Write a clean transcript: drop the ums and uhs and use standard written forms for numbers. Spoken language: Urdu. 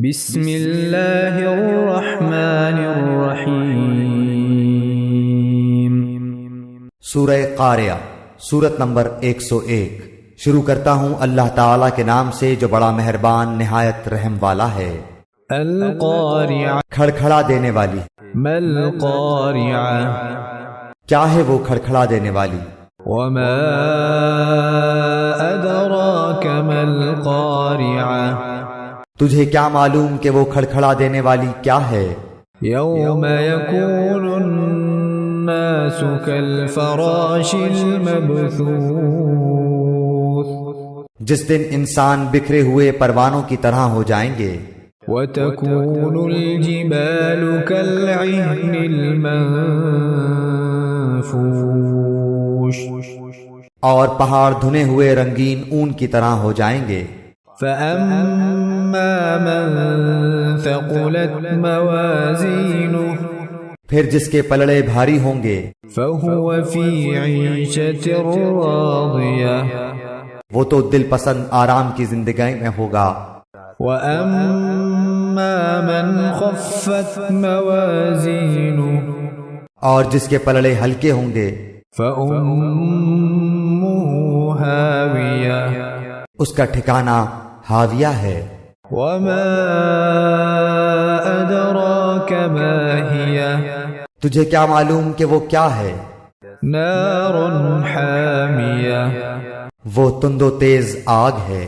بسم اللہ الرحمن الرحیم۔ سورہ قاریہ، سورت نمبر 101۔ شروع کرتا ہوں اللہ تعالیٰ کے نام سے جو بڑا مہربان نہایت رحم والا ہے۔ القاریہ، کھڑکھڑا دینے والی۔ ما القاریہ، کیا ہے وہ کھڑکھڑا دینے والی؟ وما ادراک ما القاریہ، تجھے کیا معلوم کہ وہ کھڑکھڑا دینے والی کیا ہے؟ یوم یکون الناس کالفراش المبثوث، جس دن انسان بکھرے ہوئے پروانوں کی طرح ہو جائیں گے۔ وتكون الجبال كالعهن المنفوش، اور پہاڑ دھنے ہوئے رنگین اون کی طرح ہو جائیں گے۔ فأما من ثقلت موازینه، پھر جس کے پلڑے بھاری ہوں گے فهو في عيشة راضية، وہ تو دل پسند آرام کی زندگی میں ہوگا۔ وأما من خفت موازینه، اور جس کے پلڑے ہلکے ہوں گے فأمه هاوية، اس کا ٹھکانہ ہاویہ ہے۔ وما أدراك ما هي، تجھے کیا معلوم کہ وہ کیا ہے؟ نار حامیہ، وہ تند و تیز آگ ہے۔